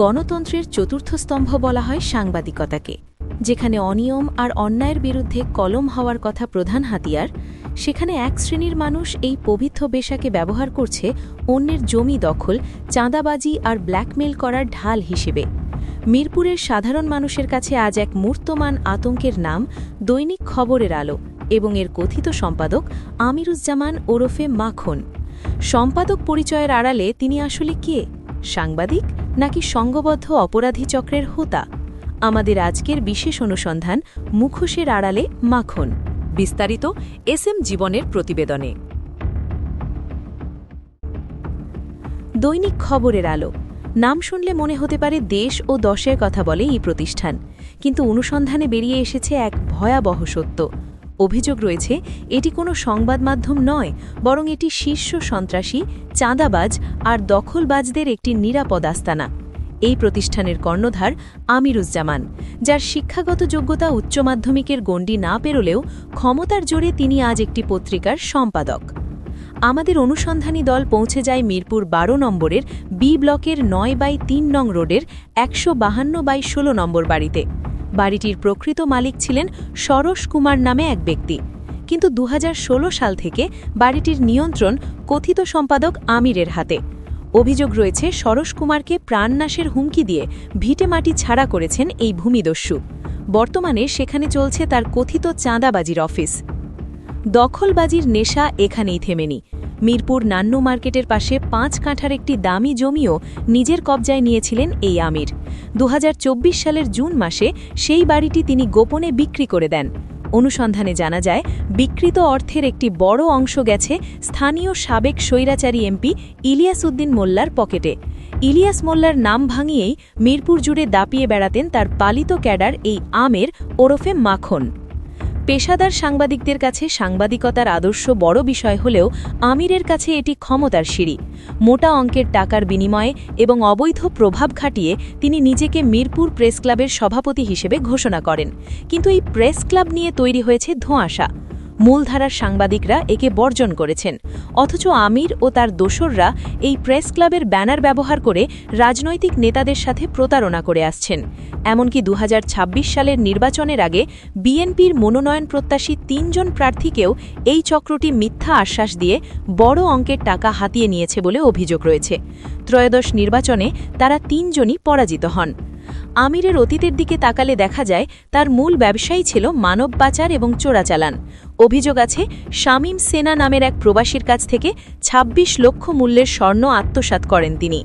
গণতন্ত্রের চতুর্থ স্তম্ভ বলা হয় সাংবাদিকতাকে, যেখানে অনিয়ম আর অন্যায়ের বিরুদ্ধে কলম হওয়ার কথা প্রধান হাতিয়ার, সেখানে এক শ্রেণীর মানুষ এই পবিত্র পেশাকে ব্যবহার করছে অন্যের জমি দখল, চাঁদাবাজি আর ব্ল্যাকমেল করার ঢাল হিসেবে। মিরপুরের সাধারণ মানুষের কাছে আজ এক মূর্তমান আতঙ্কের নাম দৈনিক খবরের আলো এবং এর কথিত সম্পাদক আমিরুজ্জামান ওরফে মাখন। সম্পাদক পরিচয়ের আড়ালে তিনি আসলে কে? সাংবাদিক নাকি সংঘবদ্ধ অপরাধী চক্রের হোতা? আমাদের আজকের বিশেষ অনুসন্ধান মুখোশের আড়ালে মাখন। বিস্তারিত এসএম জীবনের প্রতিবেদনে। দৈনিক খবরের আলো নাম শুনলে মনে হতে পারে দেশ ও দশের কথা বলে এই প্রতিষ্ঠান, কিন্তু অনুসন্ধানে বেরিয়ে এসেছে এক ভয়াবহ সত্য। অভিযোগ রয়েছে এটি কোনো সংবাদ মাধ্যম নয়, বরং এটি শীর্ষ সন্ত্রাসী, চাঁদাবাজ আর দখলবাজদের একটি নিরাপদ আস্তানা। এই প্রতিষ্ঠানের কর্ণধার আমিরুজ্জামান, যার শিক্ষাগত যোগ্যতা উচ্চ মাধ্যমিকের গণ্ডি না পেরোলেও ক্ষমতার জোরে তিনি আজ একটি পত্রিকার সম্পাদক। আমাদের অনুসন্ধানী দল পৌঁছে যায় মিরপুর 12 নম্বরের বি ব্লকের 9/3 নং রোডের 152/16 নম্বর বাড়িতে। বাড়িটির প্রকৃত মালিক ছিলেন সরোজ কুমার নামে এক ব্যক্তি, কিন্তু 2016 সাল থেকে বাড়িটির নিয়ন্ত্রণ কথিত সম্পাদক আমিরের হাতে। অভিযোগ রয়েছে সরোজ কুমারকে প্রাণনাশের হুমকি দিয়ে ভিটেমাটি ছাড়া করেছেন এই ভূমিদস্যু। বর্তমানে সেখানে চলছে তার কথিত চাঁদাবাজির অফিস। দখলবাজির নেশা এখানেই থেমেনি। মিরপুর নান্নু মার্কেটের পাশে 5 কাঠার একটি দামি জমিও নিজের কবজায় নিয়েছিলেন এই আমির। 2024 সালের জুন মাসে সেই বাড়িটি তিনি গোপনে বিক্রি করে দেন। অনুসন্ধানে জানা যায় বিকৃত অর্থের একটি বড় অংশ গেছে স্থানীয় সাবেক স্বৈরাচারী এমপি ইলিয়াস উদ্দিন মোল্লার পকেটে। ইলিয়াস মোল্লার নাম ভাঙিয়েই মিরপুর জুড়ে দাপিয়ে বেড়াতেন তার পালিত ক্যাডার এই আমের ওরফে মাখন। পেশাদার সাংবাদিকদের কাছে সাংবাদিকতার আদর্শ বড় বিষয় হলেও আমিরের কাছে এটি ক্ষমতার সিঁড়ি। মোটা অঙ্কের টাকার বিনিময়ে এবং অবৈধ প্রভাব খাটিয়ে তিনি নিজেকে মিরপুর প্রেস ক্লাবের সভাপতি হিসেবে ঘোষণা করেন। কিন্তু এই প্রেস ক্লাব নিয়ে তৈরি হয়েছে ধোঁয়াশা। মূলধারার সাংবাদিকরা একে বর্জন করেছেন, অথচ আমির ও তার দোসররা এই প্রেস ক্লাবের ব্যানার ব্যবহার করে রাজনৈতিক নেতাদের সাথে প্রতারণা করে আসছেন। এমনকি 2026 সালের নির্বাচনের আগে বিএনপির মনোনয়ন প্রত্যাশী 3 জন প্রার্থীকেও এই চক্রটি মিথ্যা আশ্বাস দিয়ে বড় অঙ্কের টাকা হাতিয়ে নিয়েছে বলে অভিযোগ রয়েছে। ত্রয়োদশ নির্বাচনে তারা 3 জনই পরাজিত হন। আমিরের অতীতের দিকে তাকালে দেখা যায় তার মূল ব্যবসায়ী ছিল মানব পাচার এবং চোরাচালান। অভিযোগ আছে শামীম সেনা নামের এক প্রবাসীর কাছ থেকে 26 লক্ষ মূল্যের স্বর্ণ আত্মসাৎ করেন তিনি।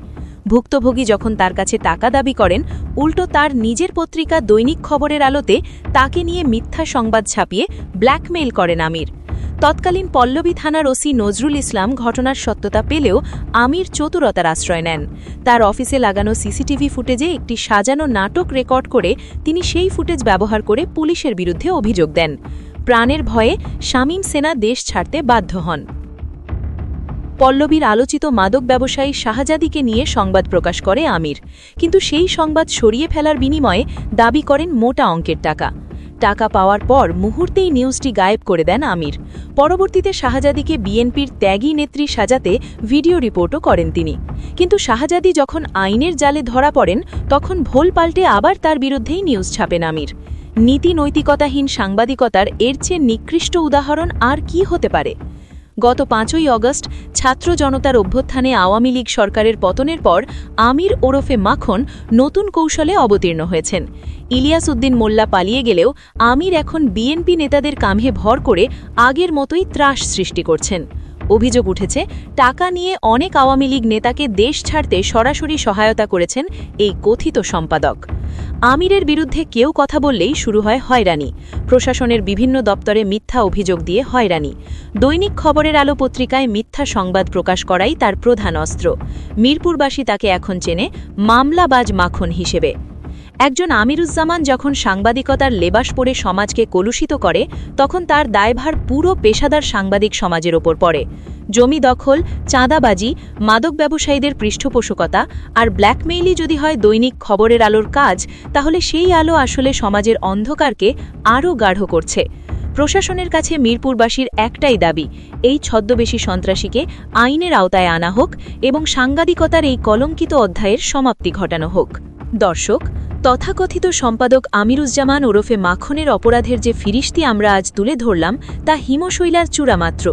ভুক্তভোগী যখন তার কাছে টাকা দাবি করেন, উল্টো তার নিজের পত্রিকা দৈনিক খবরের আলোতে তাকে নিয়ে মিথ্যা সংবাদ ছাপিয়ে ব্ল্যাকমেইল করেন আমির। তৎকালীন পল্লবী থানার ওসি নজরুল ইসলাম ঘটনার সত্যতা পেলেও আমির চতুরতার আশ্রয় নেন। তার অফিসে লাগানো সিসিটিভি ফুটেজে একটি সাজানো নাটক রেকর্ড করে তিনি সেই ফুটেজ ব্যবহার করে পুলিশের বিরুদ্ধে অভিযোগ দেন। প্রাণের ভয়ে শামীম সেনা দেশ ছাড়তে বাধ্য হন। পল্লবীর আলোচিত মাদক ব্যবসায়ী শাহজাদিকে নিয়ে সংবাদ প্রকাশ করে আমির, কিন্তু সেই সংবাদ সরিয়ে ফেলার বিনিময়ে দাবি করেন মোটা অঙ্কের টাকা। টাকা পাওয়ার পর মুহূর্তেই নিউজটি গায়েব করে দেন আমির। পরবর্তীতে শাহজাদিকে বিএনপির ত্যাগী নেত্রী সাজাতে ভিডিও রিপোর্টও করেন তিনি। কিন্তু শাহজাদি যখন আইনের জালে ধরা পড়েন, তখন ভোল পাল্টে আবার তার বিরুদ্ধেই নিউজ ছাপেন আমির। নীতি নৈতিকতাহীন সাংবাদিকতার এর চেয়ে নিকৃষ্ট উদাহরণ আর কি হতে পারে? গত 5ই অগস্ট ছাত্র জনতার অভ্যুত্থানে আওয়ামী লীগ সরকারের পতনের পর আমির ওরফে মাখন নতুন কৌশলে অবতীর্ণ হয়েছেন। ইলিয়াস উদ্দিন মোল্লা পালিয়ে গেলেও আমির এখন বিএনপি নেতাদের কাঁধে ভর করে আগের মতোই ত্রাস সৃষ্টি করছেন। অভিযোগ উঠেছে টাকা নিয়ে অনেক আওয়ামী লীগ নেতাকে দেশ ছাড়তে সরাসরি সহায়তা করেছেন এই কথিত সম্পাদক। আমিরের বিরুদ্ধে কেউ কথা বললেই শুরু হয় হয়রানি। প্রশাসনের বিভিন্ন দপ্তরে মিথ্যা অভিযোগ দিয়ে হয়রানি। দৈনিক খবরের আলো পত্রিকায় মিথ্যা সংবাদ প্রকাশ করাই তার প্রধান অস্ত্র। মিরপুরবাসী তাকে এখন চেনে মামলাবাজ মাখন হিসেবে। একজন আমিরুজ্জামান যখন সাংবাদিকতার লেবাস পরে সমাজকে কলুষিত করে, তখন তার দায়ভার পুরো পেশাদার সাংবাদিক সমাজের ওপর পড়ে। জমি দখল, চাঁদাবাজি, মাদক ব্যবসায়ীদের পৃষ্ঠপোষকতা আর ব্ল্যাকমেইলই যদি হয় দৈনিক খবরের আলোর কাজ, তাহলে সেই আলো আসলে সমাজের অন্ধকারকে আরও গাঢ় করছে। প্রশাসনের কাছে মিরপুরবাসীর একটাই দাবি, এই ছদ্মবেশী সন্ত্রাসীকে আইনের আওতায় আনা হোক এবং সাংবাদিকতার এই কলঙ্কিত অধ্যায়ের সমাপ্তি ঘটানো হোক। দর্শক, তথাকথিত সম্পাদক আমিরুজ্জামান ওরফে মাখনের অপরাধের যে ফিরিস্তি আমরা আজ তুলে ধরলাম তা হিমশৈলার চূড়ামাত্র।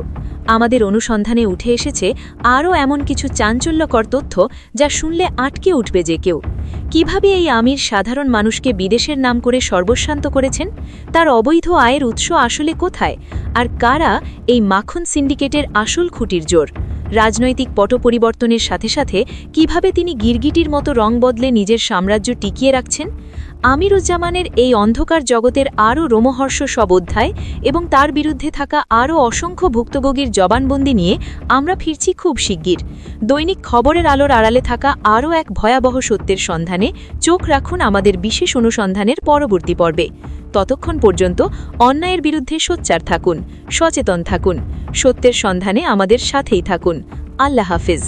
আমাদের অনুসন্ধানে উঠে এসেছে আরও এমন কিছু চাঞ্চল্যকর তথ্য যা শুনলে আটকে উঠবে যে কেউ। কিভাবে এই আমির সাধারণ মানুষকে বিদেশের নাম করে সর্বস্বান্ত করেছেন, তার অবৈধ আয়ের উৎস আসলে কোথায়, আর কারা এই মাখন সিন্ডিকেটের আসল খুঁটির জোর। রাজনৈতিক পট পরিবর্তনের সাথে সাথে কিভাবে তিনি গিরগিটির মতো রং বদলে নিজের সাম্রাজ্য টিকিয়ে রাখছেন। আমিরুজ্জামানের এই অন্ধকার জগতের আরও রোমহর্ষ সব অধ্যায় এবং তার বিরুদ্ধে থাকা আরও অসংখ্য ভুক্তভোগীর জবানবন্দি নিয়ে আমরা ফিরছি খুব শিগগির। দৈনিক খবরের আলোর আড়ালে থাকা আরও এক ভয়াবহ সত্যের সন্ধানে চোখ রাখুন আমাদের বিশেষ অনুসন্ধানের পরবর্তী পর্বে। ততক্ষণ পর্যন্ত অন্যায়ের বিরুদ্ধে সোচ্চার থাকুন, সচেতন থাকুন, সত্যের সন্ধানে আমাদের সাথেই থাকুন। আল্লাহ হাফেজ।